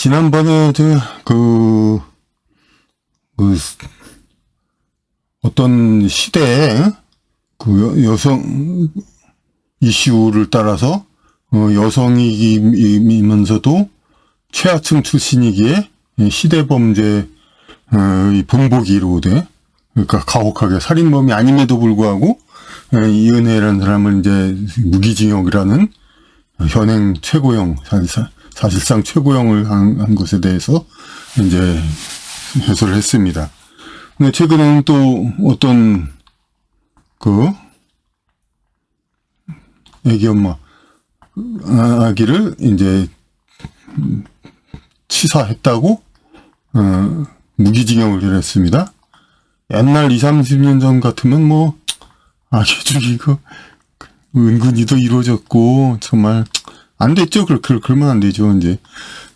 지난번에 그 어떤 시대에 그 여성 이슈를 따라서 여성이면서도 최하층 출신이기에 시대범죄 본보기 이루어돼. 그러니까 가혹하게 살인범이 아님에도 불구하고 이은혜라는 사람을 이제 무기징역이라는 현행 최고형, 사실상 최고형을 한 것에 대해서 이제 해설을 했습니다. 근데 최근에는 또 어떤 애기 엄마 아기를 이제 치사했다고 무기징역을 했습니다. 옛날 20, 30년 전 같으면 뭐 아기 죽이고 은근히도 이루어졌고 정말 안 됐죠. 그러면 안 되죠. 이제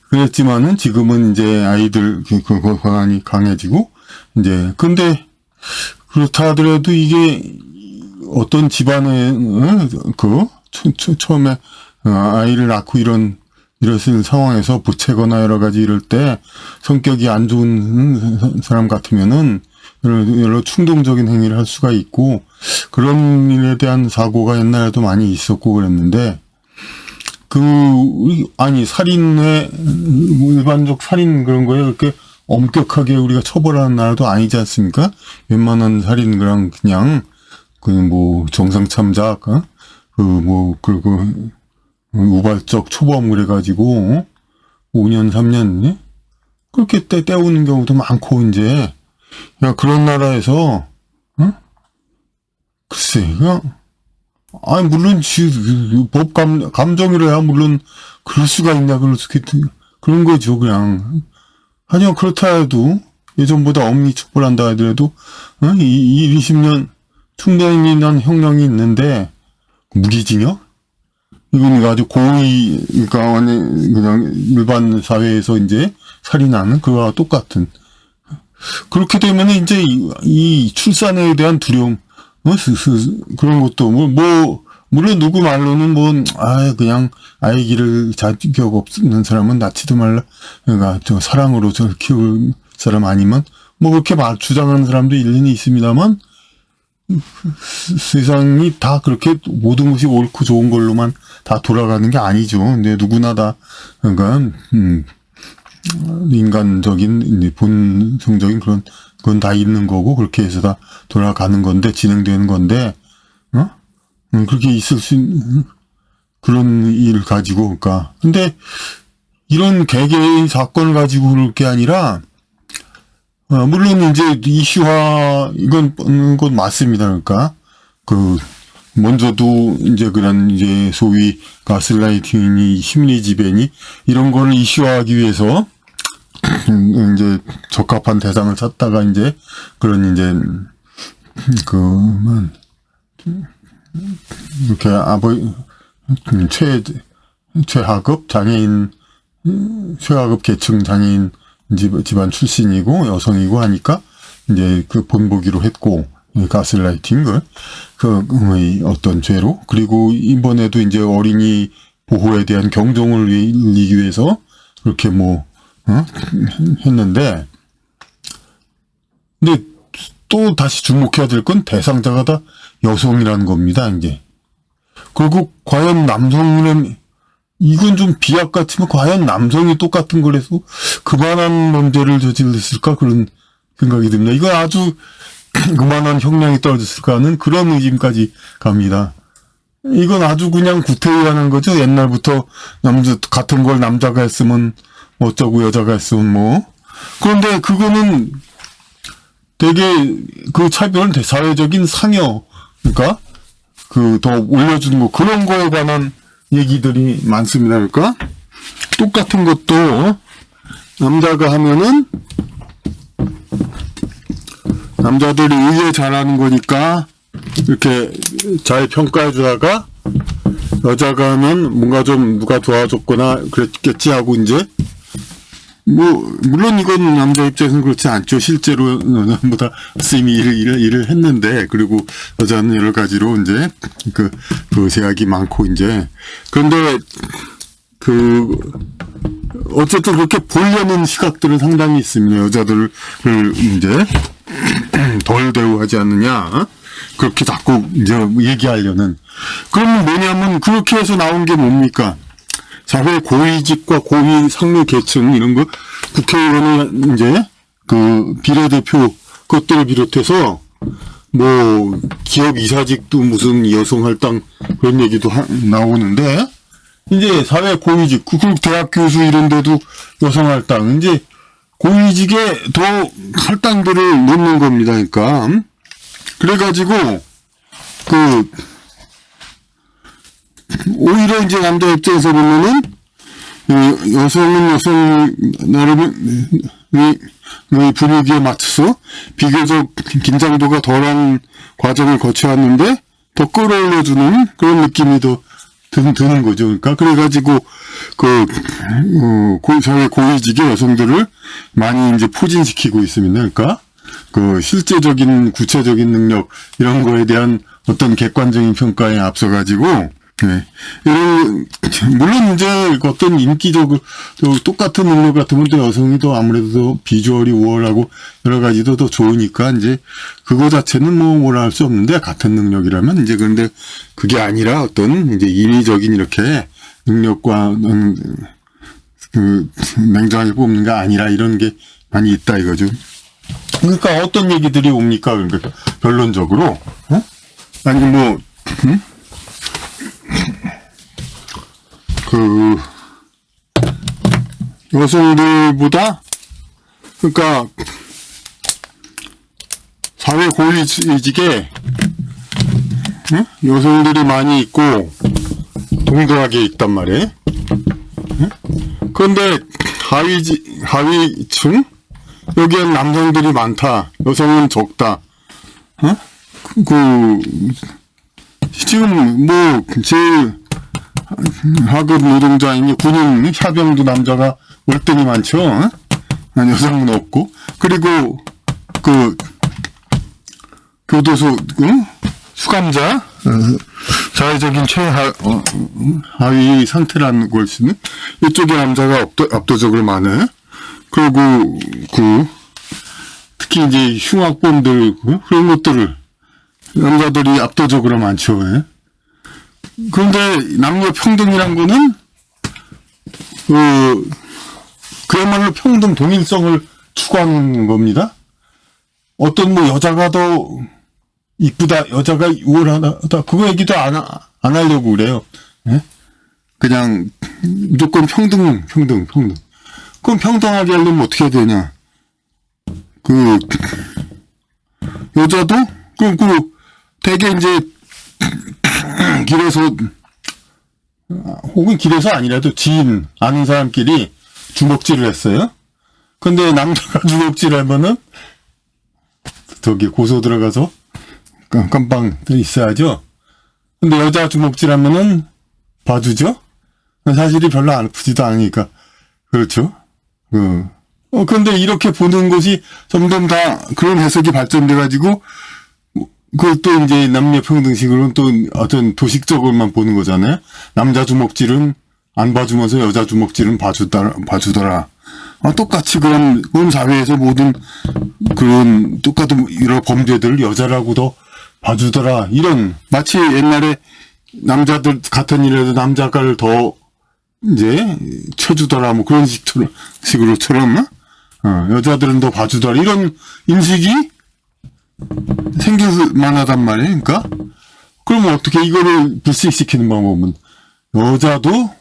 그랬지만은 지금은 이제 아이들 그 권한이 강해지고 이제 근데 그렇다 하더라도 이게 어떤 집안에 처음에 아이를 낳고 이랬을 상황에서 부채거나 여러 가지 이럴 때 성격이 안 좋은 사람 같으면은 여러 충동적인 행위를 할 수가 있고 그런 일에 대한 사고가 옛날에도 많이 있었고 그랬는데 살인의 일반적 살인 그런 거에 그렇게 엄격하게 우리가 처벌하는 나라도 아니지 않습니까? 웬만한 살인 그냥 정상 참작 우발적 초범 그래가지고 5년 3년 그렇게 때우는 경우도 많고 이제 그런 나라에서 글쎄 물론 법 감정이라야 물론 그럴 수가 있냐 그런 거죠 그냥. 하지만 그렇다 해도 예전보다 엄히 처벌한다 하더라도 20년 충분히 난 형량이 있는데 무기징역? 이건 아주 고의, 그러니까 그냥 일반 사회에서 이제 살인하는 그거와 똑같은. 그렇게 되면 이제 이 출산에 대한 두려움, 그런 것도 물론 누구 말로는 그냥 아이기를 자격 없는 사람은 낳지도 말라. 그러니까 사랑으로 키울 사람 아니면 그렇게 주장하는 사람도 일리는 있습니다만 세상이 다 그렇게 모든 것이 옳고 좋은 걸로만 다 돌아가는 게 아니죠. 근데 누구나 다 그러니까 인간적인 본성적인 그건 다 있는 거고 그렇게 해서 다 돌아가는 건데 진행되는 건데 그렇게 있을 수 있는 그런 일을 가지고 그러니까 근데 이런 개개의 사건을 가지고 그럴 게 아니라 물론 이제 이슈화 이건 맞습니다. 그러니까 먼저도 이제 그런 이제 소위 가스라이팅이 심리 지배니 이런 거를 이슈화하기 위해서 이제 적합한 대상을 찾다가 이제 그런 이제 이렇게 최하급 장애인 최하급 계층 장애인 집안 출신이고 여성이고 하니까 이제 본보기로 했고 가스라이팅을 어떤 죄로 그리고 이번에도 이제 어린이 보호에 대한 경종을 울리기 위해서 그렇게 했는데 근데 또 다시 주목해야 될 건 대상자가 다 여성이라는 겁니다. 이제 그리고 과연 이건 좀 비약 같으면 과연 남성이 똑같은 걸 해서 그만한 범죄를 저질렀을까 그런 생각이 듭니다. 이거 아주 그만한 형량이 떨어졌을까 하는 그런 의심까지 갑니다. 이건 아주 그냥 구태의하는 거죠. 옛날부터 같은 걸 남자가 했으면 어쩌고 여자가 했으면 그런데 그거는 되게 차별은 사회적인 상여 그러니까 더 올려주는 거 그런 거에 관한 얘기들이 많습니다. 그러니까 똑같은 것도 남자가 하면은 남자들이 의외 잘하는 거니까 이렇게 잘 평가해 주다가 여자가 하면 뭔가 좀 누가 도와줬거나 그랬겠지 하고 이제 물론 이건 남자 입장에서는 그렇지 않죠. 실제로 여자보다 쌤이 일을 했는데, 그리고 여자는 여러 가지로 이제, 제약이 많고, 이제. 그런데, 어쨌든 그렇게 보려는 시각들은 상당히 있습니다. 여자들을 이제 덜 대우하지 않느냐. 그렇게 자꾸 이제 얘기하려는. 그러면 뭐냐면 그렇게 해서 나온 게 뭡니까? 사회 고위직과 고위 상류 계층 이런 거 국회의원의 이제 그 비례대표 그것들을 비롯해서 뭐 기업 이사직도 무슨 여성 할당 그런 얘기도 나오는데 이제 사회 고위직 그 대학 교수 이런 데도 여성 할당 이제 고위직에 더 할당들을 넣는 겁니다. 그러니까 그래가지고 그 오히려 이제 남자 입장에서 보면은 여성은 여성 나름의 분위기에 맞춰서 비교적 긴장도가 덜한 과정을 거쳐왔는데 더 끌어올려주는 그런 느낌이 더 드는 거죠. 그러니까 그래가지고 사회 고위직의 여성들을 많이 이제 포진시키고 있습니다. 그러니까 그 실제적인 구체적인 능력 이런 거에 대한 어떤 객관적인 평가에 앞서가지고 네. 물론 이제 어떤 인기적으로 똑같은 능력 같으면 또 여성이 더 아무래도 더 비주얼이 우월하고 여러 가지도 더 좋으니까 이제 그거 자체는 뭐 뭐라 할 수 없는데 같은 능력이라면 이제 그런데 그게 아니라 어떤 이제 인위적인 이렇게 능력과 그 냉정하게 뽑는 게 아니라 이런 게 많이 있다 이거죠. 그러니까 어떤 얘기들이 옵니까? 그러니까 결론적으로 아니 뭐 그 여성들보다 그러니까 사회 고위직에 여성들이 많이 있고 동등하게 있단 말이에요. 그런데 하위층 여기엔 남성들이 많다. 여성은 적다. 지금 뭐 제일 하급 노동자인 군인 사병도 남자가 월등히 많죠. 여성은 없고 그리고 그 교도소 수감자 사회적인 최하위 상태라는 것은 이쪽에 남자가 압도적으로 많아요. 그리고 특히 이제 흉악범들 그런 것들을 남자들이 압도적으로 많죠. 그런데 남녀 평등이란 거는 그야말로 평등 동일성을 추구하는 겁니다. 어떤 뭐 여자가 더 이쁘다, 여자가 우월하다 그거 얘기도 안 하려고 그래요. 그냥 무조건 평등. 그럼 평등하게 하려면 어떻게 해야 되냐? 여자도 되게 이제 길에서 혹은 길에서 아니라도 지인 아는 사람끼리 주먹질을 했어요. 근데 남자가 주먹질하면은 저기 고소 들어가서 깜빵 있어야죠. 근데 여자 주먹질하면은 봐주죠. 사실이 별로 안 아프지도 않으니까 그렇죠. 근데 이렇게 보는 것이 점점 다 그런 해석이 발전돼가지고 그것도 이제 남녀 평등식으로는 또 어떤 도식적으로만 보는 거잖아요. 남자 주먹질은 안 봐주면서 여자 주먹질은 봐주더라. 똑같이 그런 사회에서 모든 그런 똑같은 이런 범죄들을 여자라고 더 봐주더라. 이런 마치 옛날에 남자들 같은 일에도 남자가를 더 이제 쳐주더라. 뭐 그런 식으로처럼 여자들은 더 봐주더라. 이런 인식이 생길 만하단 말이에요. 그러니까 그러면 어떻게 이거를 불식시키는 방법은 여자도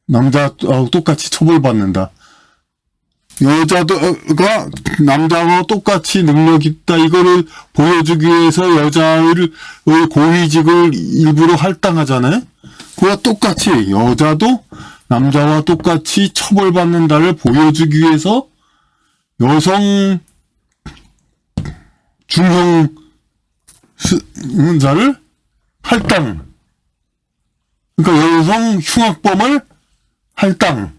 남자하고 똑같이 처벌받는다. 여자가 남자하고 똑같이 능력 있다. 이거를 보여주기 위해서 여자의 고위직을 일부러 할당하잖아요. 그와 똑같이 여자도 남자와 똑같이 처벌받는다를 보여주기 위해서 여성 중형자를 할당. 그러니까 여성 흉악범을 할당한다는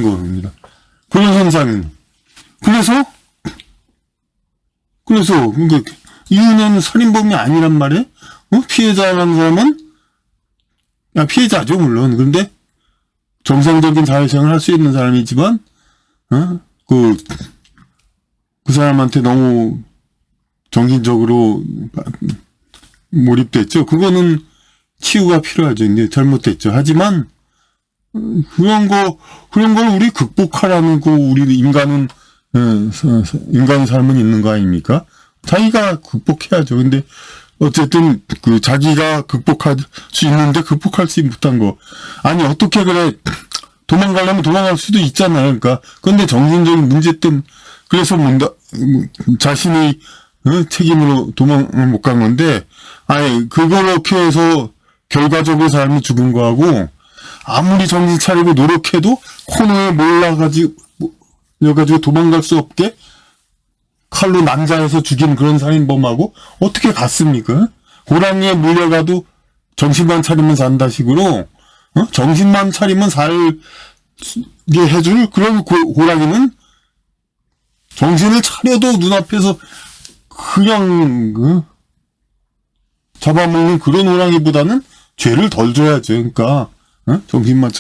겁니다. 그런 현상은. 그래서 그러니까 이유는 살인범이 아니란 말이에요. 피해자라는 사람은 피해자죠 물론. 그런데 정상적인 사회생활을 할 수 있는 사람이지만, 그 사람한테 너무 정신적으로 몰입됐죠. 그거는 치유가 필요하죠. 근데 잘못됐죠. 하지만, 그런 걸 우리 극복하라는 우리 인간은, 인간의 삶은 있는 거 아닙니까? 자기가 극복해야죠. 근데, 어쨌든, 자기가 극복할 수 있는데 극복할 수 못한 거. 아니, 어떻게 그래. 도망가려면 도망갈 수도 있잖아요. 그러니까. 근데 정신적인 문제 때문에, 그래서 자신의 책임으로 도망을 못 간 건데, 아니, 그렇게 해서 결과적으로 사람이 죽은 거하고, 아무리 정신 차리고 노력해도 코너에 몰려가지고 도망갈 수 없게 칼로 난자해서 죽인 그런 살인범하고 어떻게 같습니까? 호랑이에 물려가도 정신만 차리면 산다 식으로, 정신만 차리면 살게 해줄 그런 호랑이는 정신을 차려도 눈앞에서 그냥 잡아먹는 그런 호랑이보다는 죄를 덜 줘야죠. 그러니까 정신만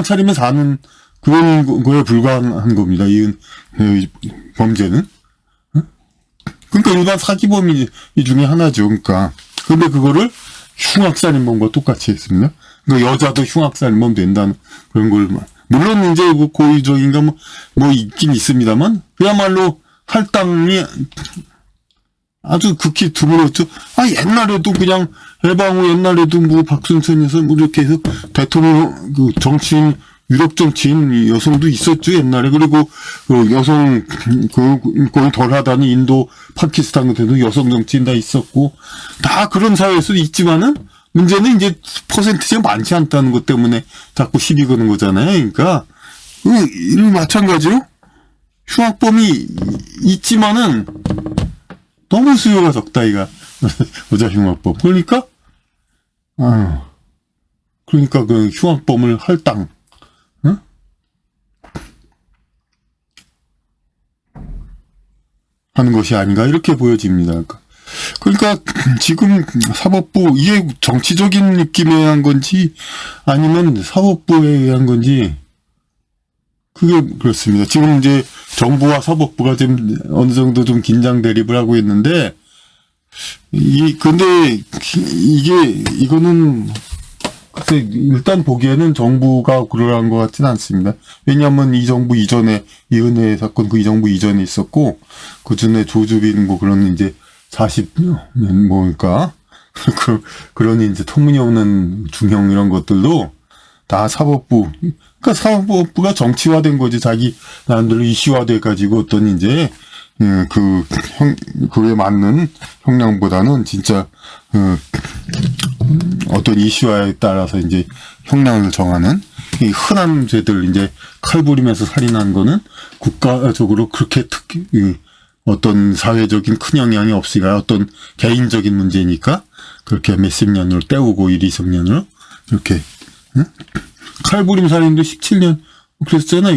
차리면 사는 그런 거에 불과한 겁니다. 이 범죄는. 그러니까 일반 사기범이 중에 하나죠. 그러니까 근데 그거를 흉악살인범과 똑같이 했습니다. 그러니까 여자도 흉악살인범 된다는 그런 걸 물론 이제 고의적인가 뭐 있긴 있습니다만 그야말로 할당이 아주 극히 드물었죠. 옛날에도 그냥 해방 후 옛날에도 박순천에서 이렇게 해서 대통령 정치인 유럽 정치인 여성도 있었죠 옛날에. 그리고 여성 거의 덜하다니 인도 파키스탄 같은 여성 정치인 다 있었고 다 그런 사회에서 있지만은 문제는 이제 퍼센티지가 많지 않다는 것 때문에 자꾸 시비 거는 거잖아요. 그러니까 마찬가지로 흉악범이 있지만은 너무 수요가 적다 이가 여자 흉악범. 그러니까 그 흉악범을 할당 하는 것이 아닌가 이렇게 보여집니다. 그러니까 지금 사법부 이게 정치적인 느낌에 의한 건지 아니면 사법부에 의한 건지 그게 그렇습니다. 지금 이제 정부와 사법부가 지금 어느 정도 좀 긴장 대립을 하고 있는데 근데 이거는 글쎄 일단 보기에는 정부가 그러한 것 같지는 않습니다. 왜냐하면 이 정부 이전에 이은혜 사건 이 정부 이전에 있었고 그 전에 조주빈 그런 이제 40년 그러니까 그런 이제 터무니없는 중형 이런 것들도 다 사법부 그러니까 사법부가 정치화된 거지. 자기 나름대로 이슈화돼 가지고 어떤 이제 그에 맞는 형량보다는 진짜 어떤 이슈화에 따라서 이제 형량을 정하는 이 흔한 죄들 이제 칼부림에서 살인한 거는 국가적으로 그렇게 어떤 사회적인 큰 영향이 없으니까 어떤 개인적인 문제니까 그렇게 몇십 년으로 때우고 1, 2성년으로 이렇게 칼부림 살인도 17년 그랬잖아.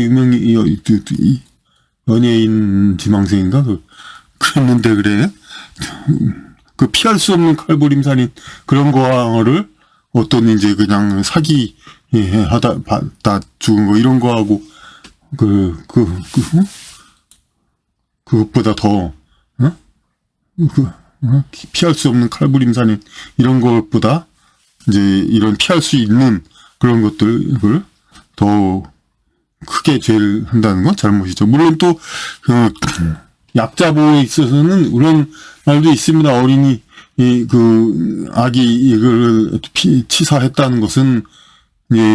연예인 지망생인가 그랬는데 그래. 피할 수 없는 칼부림 살인 그런 거를 어떤 이제 그냥 사기 받다 죽은 거 이런 거하고 그것보다 더 피할 수 없는 칼부림 살인 이런 것보다 이제 이런 피할 수 있는 그런 것들을 더 크게 죄를 한다는 건 잘못이죠. 물론 또 약자 보호에 있어서는 그런 말도 있습니다. 어린이 아기 이걸 치사했다는 것은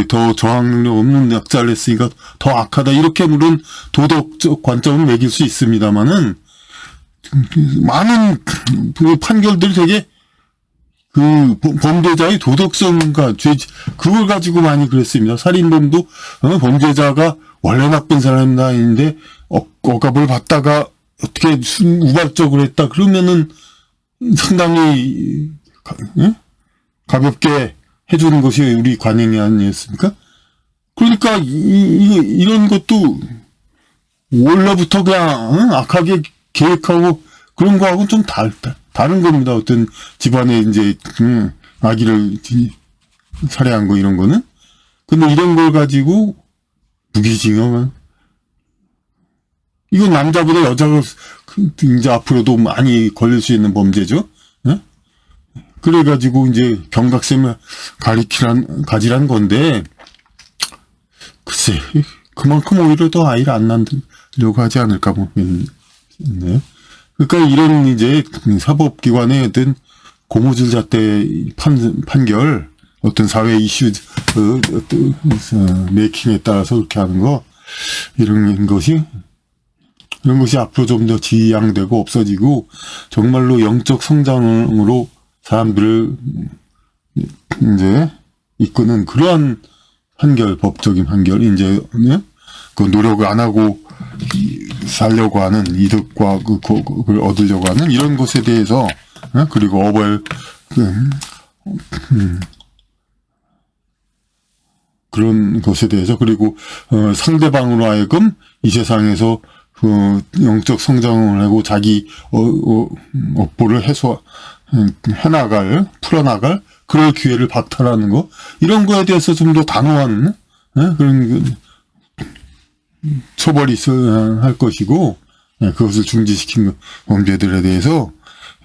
더 저항 능력 없는 약자를 했으니까 더 악하다 이렇게 물론 도덕적 관점을 매길 수 있습니다만은 많은 판결들이 되게 범죄자의 도덕성과 그걸 가지고 많이 그랬습니다. 살인범도 범죄자가 원래 나쁜 사람인데 억압을 받다가 어떻게 우발적으로 했다 그러면은 상당히 가볍게 해주는 것이 우리 관행이 아니었습니까? 그러니까 이런 것도 원래부터 그냥 악하게 계획하고 그런 거하고는 좀 다른 겁니다. 어떤 집안에 이제 아기를 살해한 거 이런 거는 근데 이런 걸 가지고 무기징역은 이건 남자보다 여자가 이제 앞으로도 많이 걸릴 수 있는 범죄죠. 예? 그래가지고 이제 경각심을 가지란 건데 글쎄 그만큼 오히려 더 아이를 안 낳으려고 하지 않을까 모르겠네. 그러니까 이런 이제 사법기관의 어떤 고무줄 잣대 판결, 어떤 사회 이슈 메이킹에 따라서 그렇게 하는 거 이런 것이 앞으로 좀 더 지양되고 없어지고 정말로 영적 성장으로 사람들을 이제 이끄는 그러한 판결, 법적인 판결, 이제 그 노력을 안 하고 살려고 하는 이득과 그걸 얻으려고 하는 이런 것에 대해서 그리고 그런 것에 대해서 그리고 상대방으로 하여금 이 세상에서 영적 성장을 하고 자기 업보를 풀어나갈 그럴 기회를 박탈하는 거 이런 거에 대해서 좀 더 단호한 그런 처벌이 있어야 할 것이고 그것을 중지시킨 범죄들에 대해서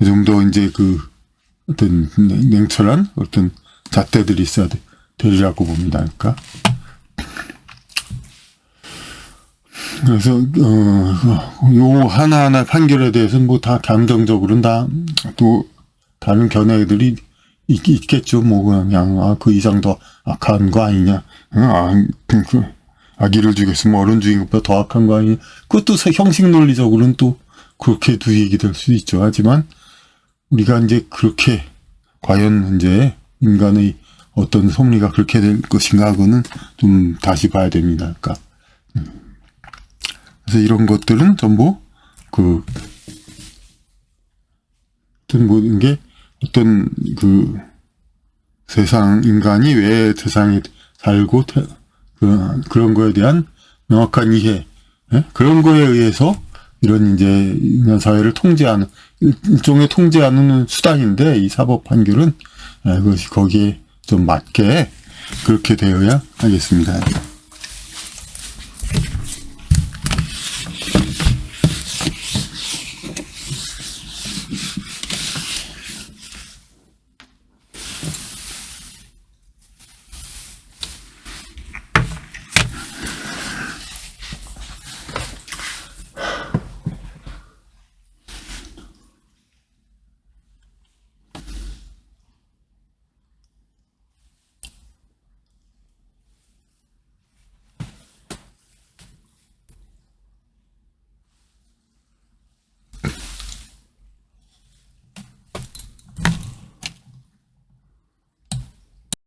좀 더 이제 어떤 냉철한 어떤 잣대들이 있어야 되리라고 봅니다. 그러니까 그래서 요 하나하나 판결에 대해서는 뭐 다 감정적으로는 다 또 다른 견해들이 있겠죠. 뭐 그냥 그 이상 더 악한 거 아니냐. 아기를 죽였으면 어른 죽인 것보다 더 악한 거 아니냐. 그것도 형식 논리적으로는 또 그렇게도 얘기될 수 있죠. 하지만 우리가 이제 그렇게 과연 이제 인간의 어떤 섭리가 그렇게 될 것인가 하고는 좀 다시 봐야 됩니다. 그러니까 그래서 이런 것들은 전부 어떤 모든 게 어떤 인간이 왜 세상에 살고 그런 거에 대한 명확한 이해, 그런 거에 의해서 이런 이제 인간 사회를 통제하는 일종의 통제하는 수단인데 이 사법 판결은 그것이 거기에 좀 맞게 그렇게 되어야 하겠습니다.